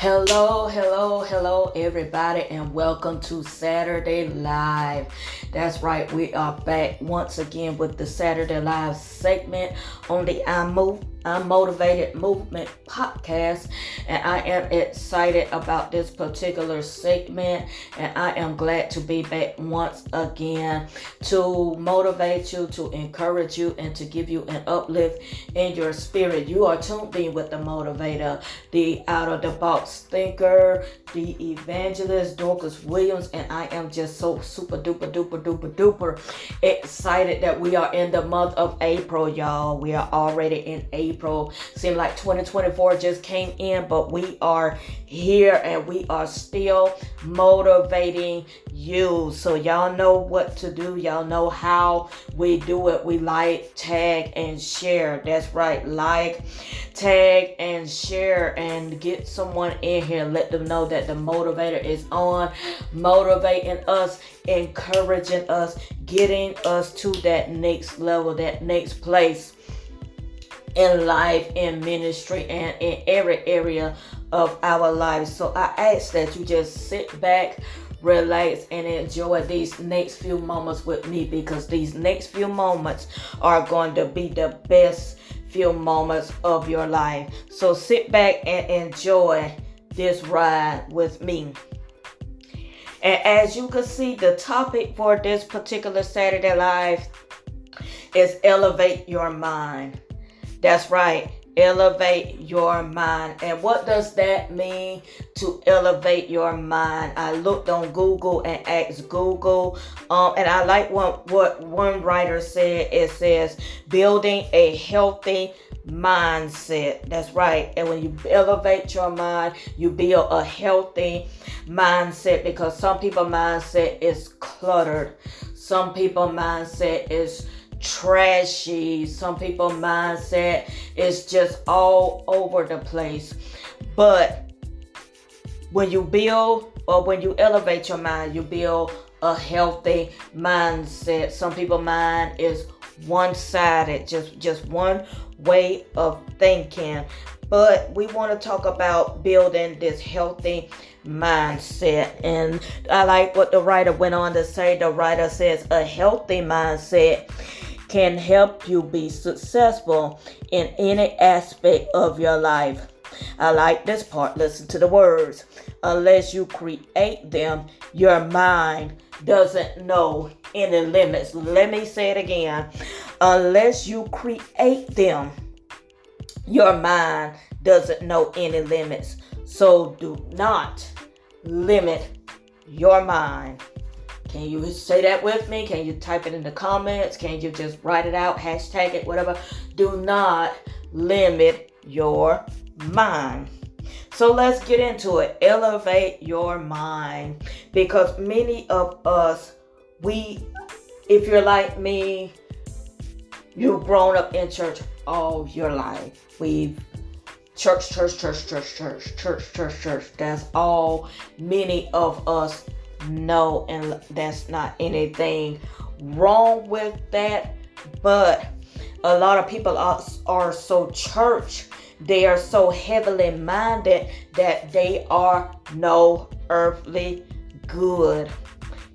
Hello, everybody, and welcome to Saturday Live. That's right, we are back once again with the Saturday Live segment on the I'm Motivated Movement podcast, and I am excited about this particular segment, and I am glad to be back once again to motivate you, to encourage you, and to give you an uplift in your spirit. You are tuned in with the motivator, the out-of-the-box thinker, the evangelist, Dorcas Williams, and I am just so super duper excited that we are in the month of April, y'all. We are already in April. Seems like 2024 just came in, but we are here and we are still motivating you. So y'all know what to do. Y'all know how we do it. We like, tag, and share. That's right. Like, tag, and share, and get someone in here. Let them know that the motivator is on, motivating us, encouraging us, getting us to that next level, that next place in life, in ministry, and in every area of our lives. So I ask that you just sit back, relax, and enjoy these next few moments with me, because these next few moments are going to be the best few moments of your life. So sit back and enjoy this ride with me. And as you can see, the topic for this particular Saturday Live is elevate your mind. That's right. Elevate your mind. And what does that mean, to elevate your mind? I looked on Google and asked Google, and I like what one writer said. It says building a healthy mindset. That's right. And when you elevate your mind, you build a healthy mindset, because some people's mindset is cluttered. Some people's mindset is trashy. Some people's mindset is just all over the place. But when you build, or when you elevate your mind, you build a healthy mindset. Some people's mind is one-sided, just one way of thinking. But we want to talk about building this healthy mindset. And I like what the writer went on to say. The writer says a healthy mindset can help you be successful in any aspect of your life. I like this part. Listen to the words. Unless you create them, your mind doesn't know any limits. Let me say it again. Unless you create them, your mind doesn't know any limits. So do not limit your mind. Can you say that with me? Can you type it in the comments? Can you just write it out, hashtag it, whatever? Do not limit your mind. So let's get into it. Elevate your mind. Because many of us, if you're like me, you've grown up in church all your life. Church. That's all many of us know, and that's not anything wrong with that. But a lot of people are so church, they are so heavily minded that they are no earthly good.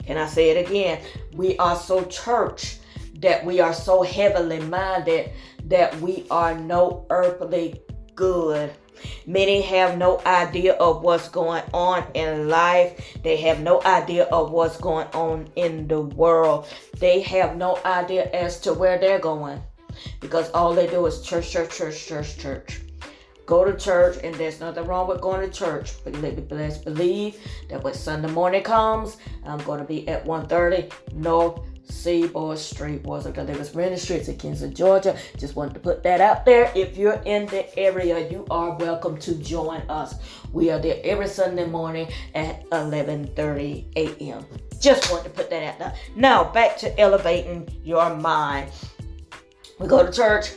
Can I say it again? We are so church that we are so heavily minded that we are no earthly good. Many have no idea of what's going on in life. They have no idea of what's going on in the world. They have no idea as to where they're going, because all they do is church. Go to church, and there's nothing wrong with going to church. But let's believe that when Sunday morning comes, I'm going to be at 130 North Seaboard Street, Boys of Deliverance Ministries in Kinston, Georgia. Just wanted to put that out there. If you're in the area, you are welcome to join us. We are there every Sunday morning at 11:30 a.m. Just wanted to put that out there. Now, back to elevating your mind. We go to church,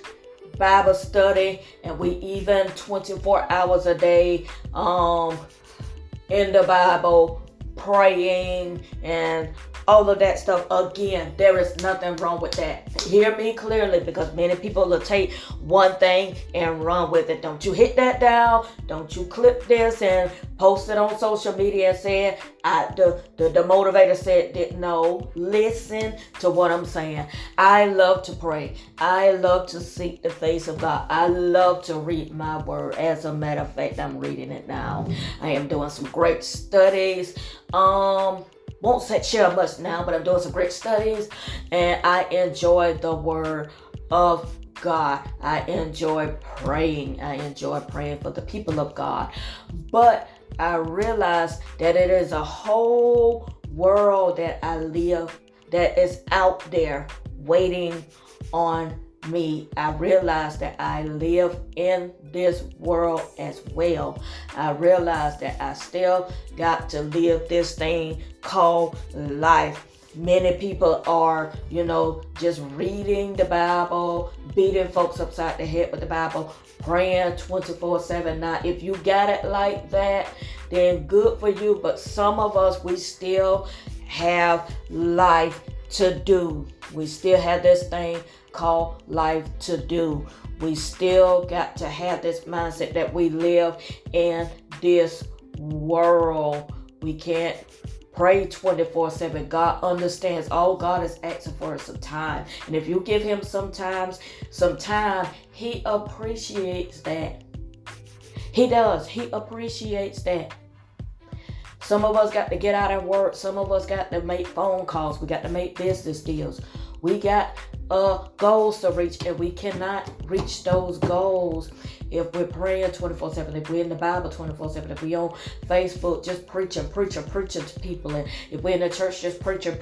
Bible study, and we even 24 hours a day in the Bible, praying and all of that stuff. Again, there is nothing wrong with that. Hear me clearly, because many people will take one thing and run with it. Don't you hit that down. Don't you clip this and post it on social media and say, the motivator said that. No, listen to what I'm saying. I love to pray. I love to seek the face of God. I love to read my word. As a matter of fact, I'm reading it now. I am doing some great studies. Won't share much now, but I'm doing some great studies, and I enjoy the word of God. I enjoy praying. I enjoy praying for the people of God. But I realize that it is a whole world that I live that is out there waiting on me. I realize that I live in this world as well. I realize that I still got to live this thing called life. Many people are, just reading the Bible, beating folks upside the head with the Bible, praying 24/7. Now, if you got it like that, then good for you. But some of us, we still have life to do. We still have this thing called life to do. We still got to have this mindset that we live in this world. We can't pray 24/7. God understands. All God is asking for is some time. And if you give him some time, he appreciates that. He does. He appreciates that. Some of us got to get out and work. Some of us got to make phone calls. We got to make business deals. We got goals to reach, and we cannot reach those goals if we're praying 24/7, if we're in the Bible 24/7, if we're on Facebook just preaching to people, and if we're in the church just preaching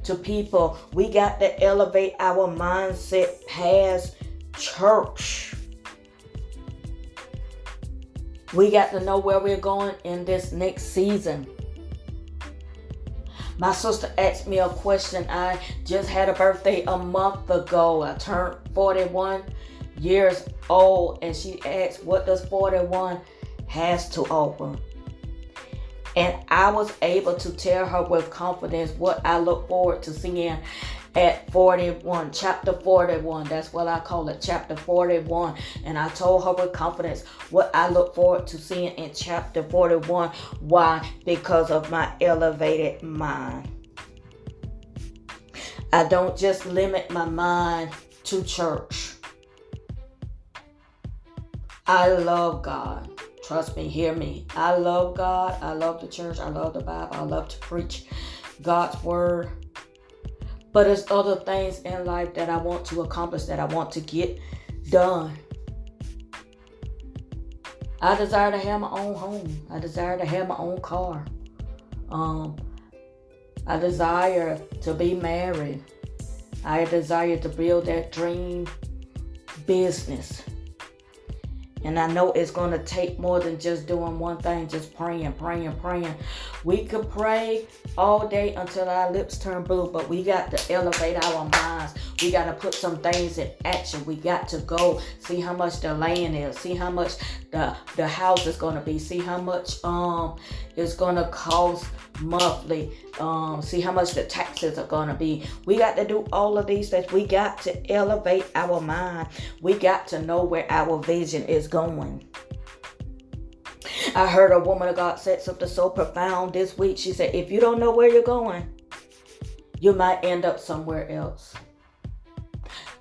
to people. We got to elevate our mindset past church. We got to know where we're going in this next season. My sister asked me a question. I just had a birthday a month ago. I turned 41 years old, and she asked, what does 41 has to offer? And I was able to tell her with confidence what I look forward to seeing at 41, chapter 41. That's what I call it, chapter 41. And I told her with confidence what I look forward to seeing in chapter 41. Why? Because of my elevated mind. I don't just limit my mind to church. I love God. Trust me, hear me. I love God. I love the church. I love the Bible. I love to preach God's word. But there's other things in life that I want to accomplish, that I want to get done. I desire to have my own home. I desire to have my own car. I desire to be married. I desire to build that dream business. And I know it's going to take more than just doing one thing, just praying. We could pray all day until our lips turn blue, but we got to elevate our minds. We got to put some things in action. We got to go see how much the land is, see how much the house is going to be, see how much it's going to cost monthly, see how much the taxes are going to be. We got to do all of these things. We got to elevate our mind. We got to know where our vision is going. I heard a woman of God said something so profound this week. She said, if you don't know where you're going, you might end up somewhere else.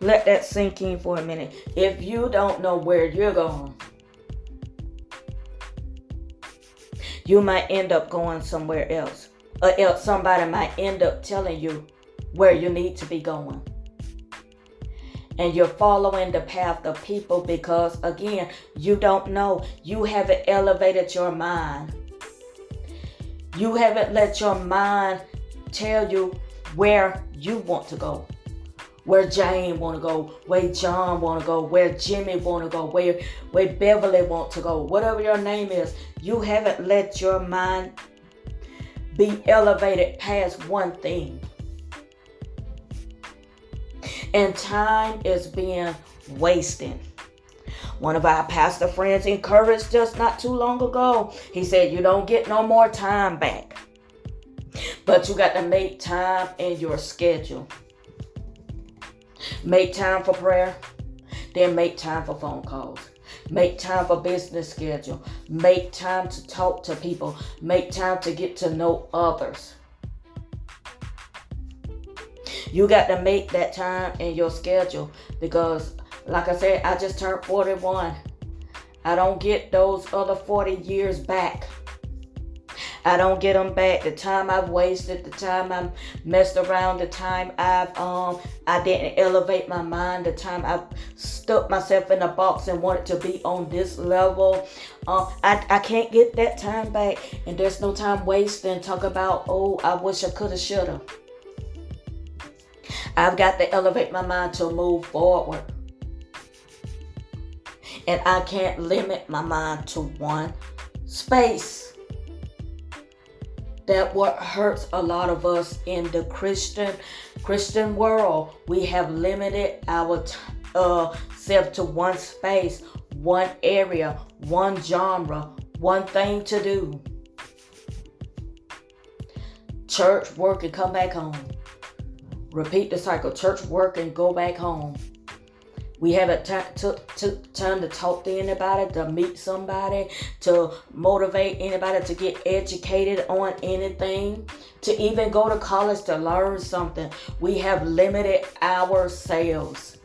Let that sink in for a minute. If you don't know where you're going, you might end up going somewhere else. Or else somebody might end up telling you where you need to be going. And you're following the path of people because, again, you don't know. You haven't elevated your mind. You haven't let your mind tell you where you want to go. Where Jane want to go, where John want to go, where Jimmy want to go, where Beverly want to go, whatever your name is. You haven't let your mind be elevated past one thing. And time is being wasted. One of our pastor friends encouraged us not too long ago. He said, you don't get no more time back. But you got to make time in your schedule. Make time for prayer. Then make time for phone calls. Make time for business schedule. Make time to talk to people. Make time to get to know others. You got to make that time in your schedule because, like I said, I just turned 41. I don't get those other 40 years back. I don't get them back. The time I've wasted, the time I messed around, the time I didn't elevate my mind, the time I've stuck myself in a box and wanted to be on this level. I can't get that time back. And there's no time wasting talk about, oh, I wish I coulda, shoulda. I've got to elevate my mind to move forward. And I can't limit my mind to one space. That what hurts a lot of us in the Christian world. We have limited our self to one space, one area, one genre, one thing to do. Church, work, and come back home. Repeat the cycle. Church, work, and go back home. We haven't took time to talk to anybody, to meet somebody, to motivate anybody, to get educated on anything, to even go to college to learn something. We have limited ourselves.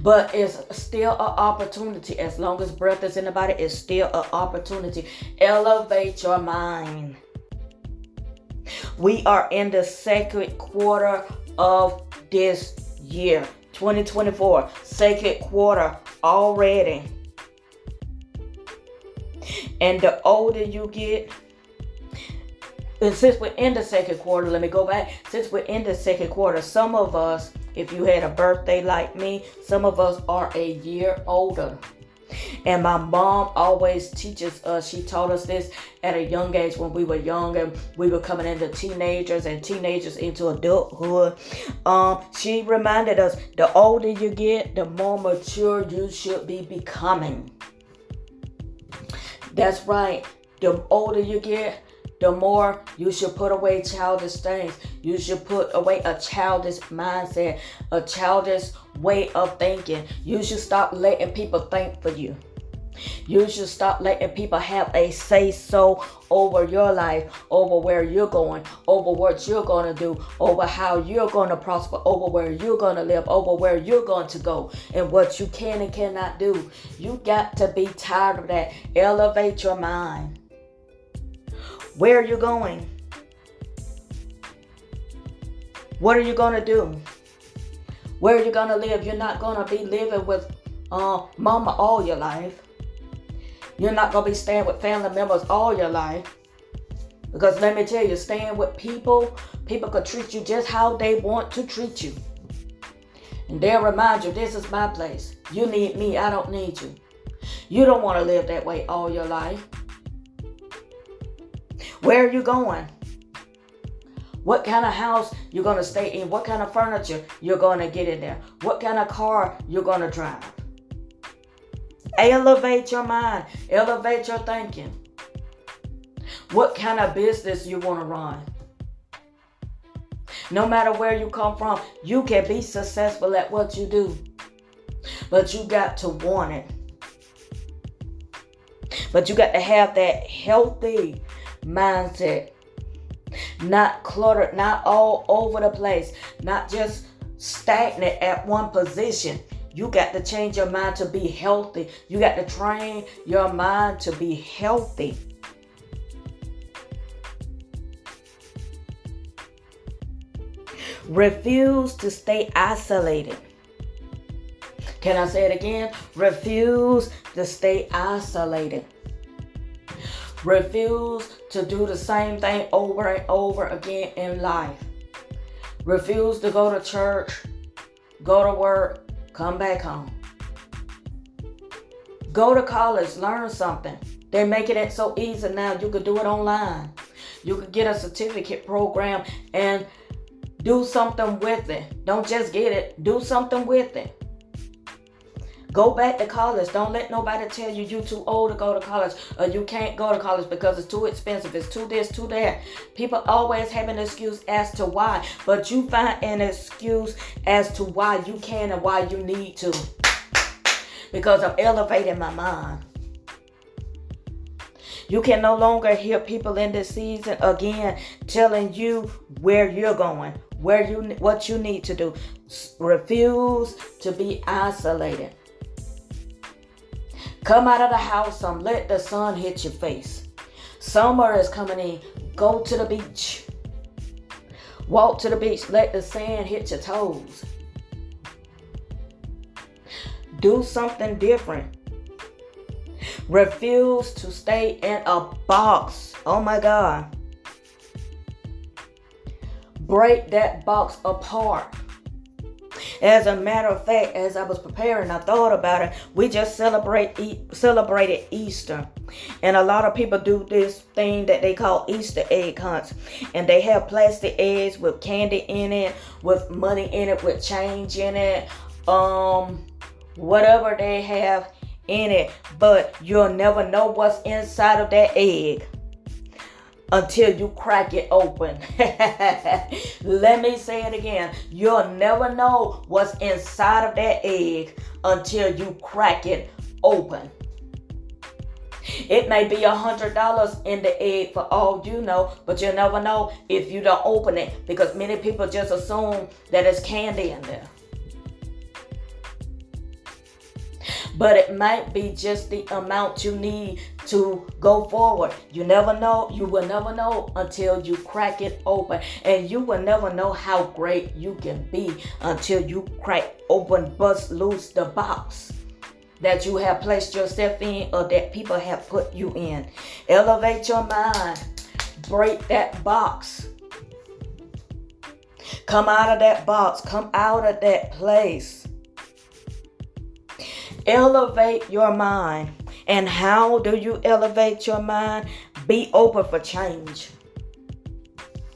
But it's still an opportunity. As long as breath is in the body, it's still an opportunity. Elevate your mind. We are in the second quarter of this year, 2024, second quarter already. And the older you get, and since we're in the second quarter, let me go back. Since we're in the second quarter, some of us, if you had a birthday like me, some of us are a year older. And my mom always teaches us, she taught us this at a young age when we were young and we were coming into teenagers and teenagers into adulthood. She reminded us, the older you get, the more mature you should be becoming. That's right. The older you get, the more you should put away childish things. You should put away a childish mindset, a childish way of thinking. You should stop letting people think for you. You should stop letting people have a say-so over your life, over where you're going, over what you're going to do, over how you're going to prosper, over where you're going to live, over where you're going to go, and what you can and cannot do. You got to be tired of that. Elevate your mind. Where are you going? What are you going to do? Where are you going to live? You're not going to be living with mama all your life. You're not going to be staying with family members all your life. Because let me tell you, staying with people could treat you just how they want to treat you. And they'll remind you, this is my place. You need me, I don't need you. You don't want to live that way all your life. Where are you going? What kind of house you're going to stay in? What kind of furniture you're going to get in there? What kind of car you're going to drive? Elevate your mind. Elevate your thinking. What kind of business you want to run? No matter where you come from, you can be successful at what you do. But you got to want it. But you got to have that healthy mindset. Not cluttered, not all over the place, not just stagnant at one position. You got to change your mind to be healthy. You got to train your mind to be healthy. Refuse to stay isolated. Can I say it again? Refuse to stay isolated. Refuse to do the same thing over and over again in life. Refuse to go to church, go to work, come back home. Go to college, learn something. They're making it so easy now. You could do it online. You could get a certificate program and do something with it. Don't just get it. Do something with it. Go back to college. Don't let nobody tell you you're too old to go to college or you can't go to college because it's too expensive. It's too this, too that. People always have an excuse as to why, but you find an excuse as to why you can and why you need to. Because I'm elevating my mind. You can no longer hear people in this season again telling you where you're going, what you need to do. Refuse to be isolated. Come out of the house some. Let the sun hit your face. Summer is coming in. Go to the beach. Walk to the beach. Let the sand hit your toes. Do something different. Refuse to stay in a box. Oh my God. Break that box apart. As a matter of fact, as I was preparing, I thought about it. We just celebrated Easter. And a lot of people do this thing that they call Easter egg hunts. And they have plastic eggs with candy in it, with money in it, with change in it. Whatever they have in it. But you'll never know what's inside of that egg until you crack it open. Let me say it again. You'll never know what's inside of that egg until you crack it open. It may be $100 in the egg for all you know, but you'll never know if you don't open it, because many people just assume that it's candy in there. But it might be just the amount you need to go forward. You never know. You will never know until you crack it open. And you will never know how great you can be until you crack open, bust loose the box that you have placed yourself in or that people have put you in. Elevate your mind. Break that box. Come out of that box. Come out of that place. Elevate your mind. And how do you elevate your mind? Be open for change.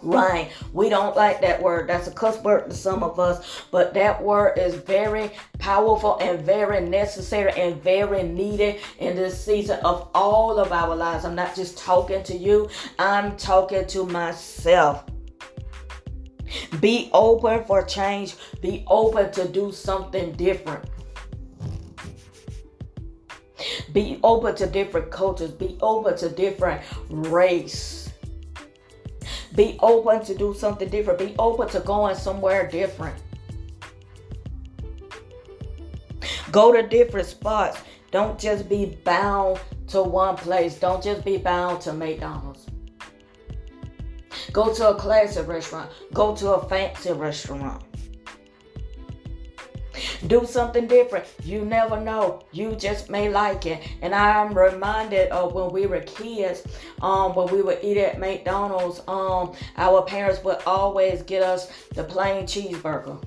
Right. We don't like that word. That's a cuss word to some of us. But that word is very powerful and very necessary and very needed in this season of all of our lives. I'm not just talking to you. I'm talking to myself. Be open for change. Be open to do something different. Be open to different cultures. Be open to different race. Be open to do something different. Be open to going somewhere different. Go to different spots. Don't just be bound to one place. Don't just be bound to McDonald's. Go to a classy restaurant. Go to a fancy restaurant. Do something different. You never know. You just may like it. And I'm reminded of when we were kids, when we would eat at McDonald's, our parents would always get us the plain cheeseburger.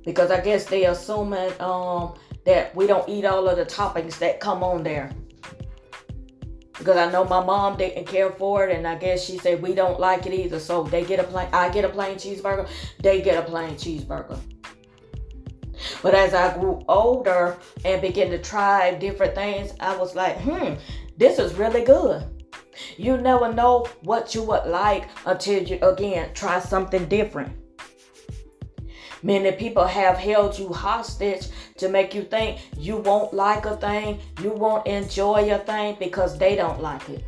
Because I guess they assuming that we don't eat all of the toppings that come on there. Because I know my mom didn't care for it, and I guess she said we don't like it either. So I get a plain cheeseburger, they get a plain cheeseburger. But as I grew older and began to try different things, I was like, this is really good. You never know what you would like until you, again, try something different. Many people have held you hostage to make you think you won't like a thing, you won't enjoy a thing because they don't like it.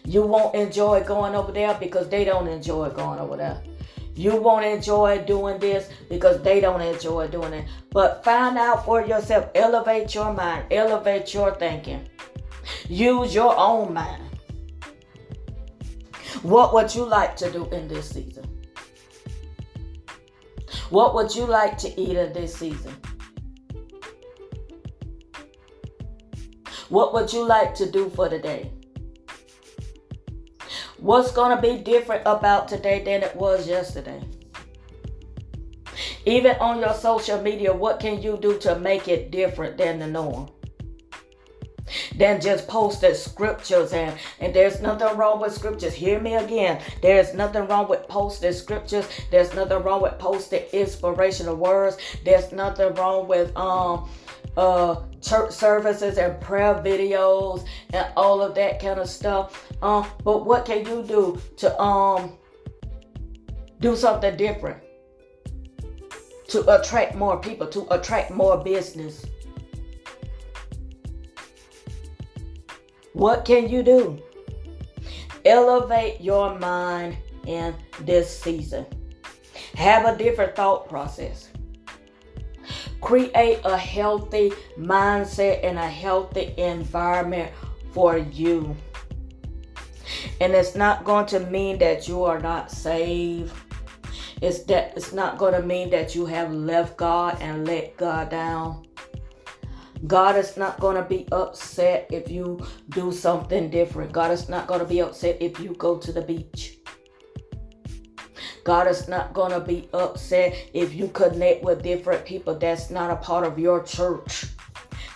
You won't enjoy going over there because they don't enjoy going over there. You won't enjoy doing this because they don't enjoy doing it. But find out for yourself. Elevate your mind. Elevate your thinking. Use your own mind. What would you like to do in this season? What would you like to eat in this season? What would you like to do for the day? What's going to be different about today than it was yesterday? Even on your social media, what can you do to make it different than the norm? than just posting scriptures. And there's nothing wrong with scriptures. Hear me again. There's nothing wrong with posting scriptures. There's nothing wrong with posting inspirational words. There's nothing wrong with church services and prayer videos and all of that kind of stuff. But what can you do to do something different, to attract more people, to attract more business? What can you do? Elevate your mind in this season. Have a different thought process. Create a healthy mindset and a healthy environment for you. And it's not going to mean that you are not saved. It's not going to mean that you have left God and let God down. God is not going to be upset if you do something different. God is not going to be upset if you go to the beach. God is not going to be upset if you connect with different people that's not a part of your church.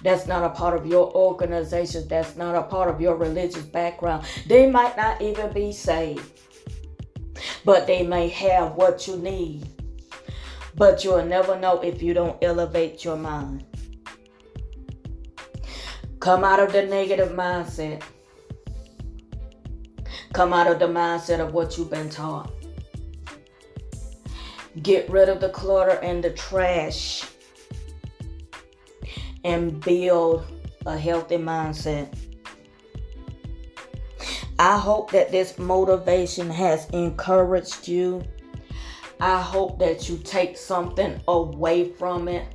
That's not a part of your organization. That's not a part of your religious background. They might not even be saved, but they may have what you need. But you'll never know if you don't elevate your mind. Come out of the negative mindset. Come out of the mindset of what you've been taught. Get rid of the clutter and the trash and build a healthy mindset. I hope that this motivation has encouraged you. I hope that you take something away from it.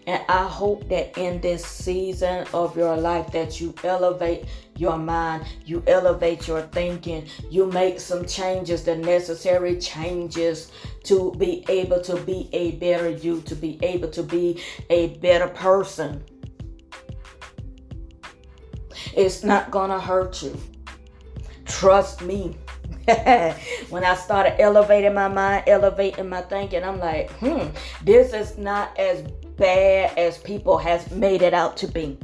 And I hope that in this season of your life that you elevate your mind, you elevate your thinking, you make some changes, the necessary changes to be able to be a better you, to be able to be a better person. It's not gonna hurt you. Trust me. When I started elevating my mind, elevating my thinking, I'm like, this is not as bad as people has made it out to be.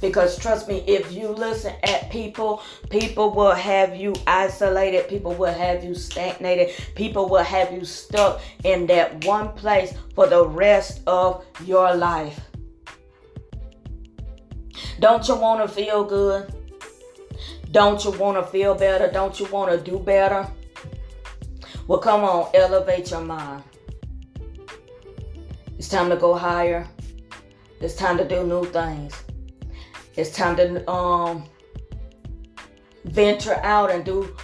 Because trust me, if you listen at people will have you isolated. People will have you stagnated. People will have you stuck in that one place for the rest of your life. Don't you want to feel good? Don't you want to feel better? Don't you want to do better? Well, come on, elevate your mind. It's time to go higher. It's time to do new things. It's time to venture out and do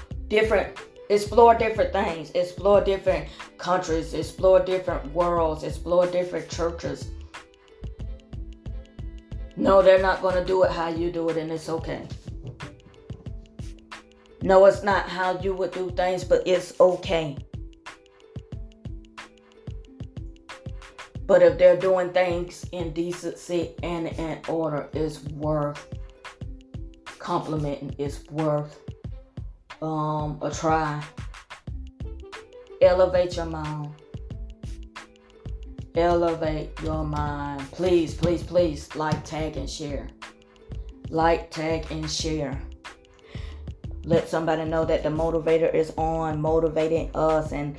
explore different things. Explore different countries. Explore different worlds. Explore different churches. No, they're not going to do it how you do it, and it's okay. No, it's not how you would do things, but it's okay. But if they're doing things in decency and in order, it's worth complimenting. It's worth a try. Elevate your mind. Elevate your mind. Please, please, please like, tag, and share. Like, tag, and share. Let somebody know that the motivator is on, motivating us and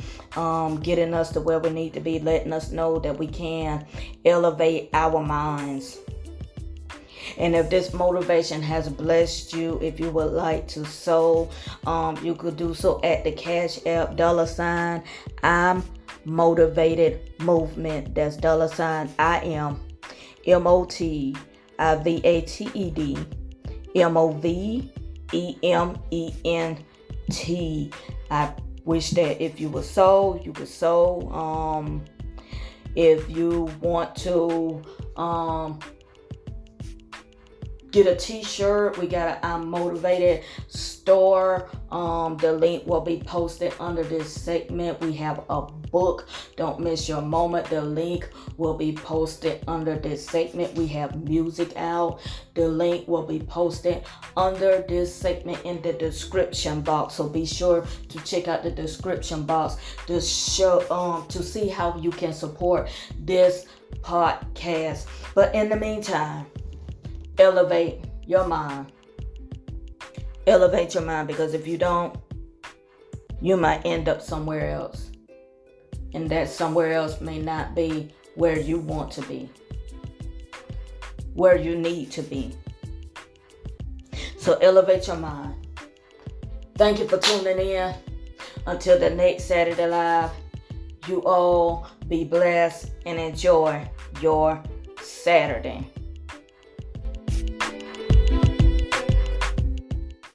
getting us to where we need to be, letting us know that we can elevate our minds. And if this motivation has blessed you, if you would like to sow, you could do so at the Cash App $ I'm Motivated Movement. That's $ I am MOTIVATED MOVEMENT. I wish that if you would sow, you could sow. If you want to get a T-shirt, we got a I'm Motivated store. The link will be posted under this segment. We have a book, Don't Miss Your Moment. The link will be posted under this segment. We have music out. The link will be posted under this segment in the description box. So be sure to check out the description box to see how you can support this podcast. But in the meantime, elevate your mind. Elevate your mind, because if you don't, you might end up somewhere else. And that somewhere else may not be where you want to be, where you need to be. So elevate your mind. Thank you for tuning in. Until the next Saturday Live, you all be blessed and enjoy your Saturday.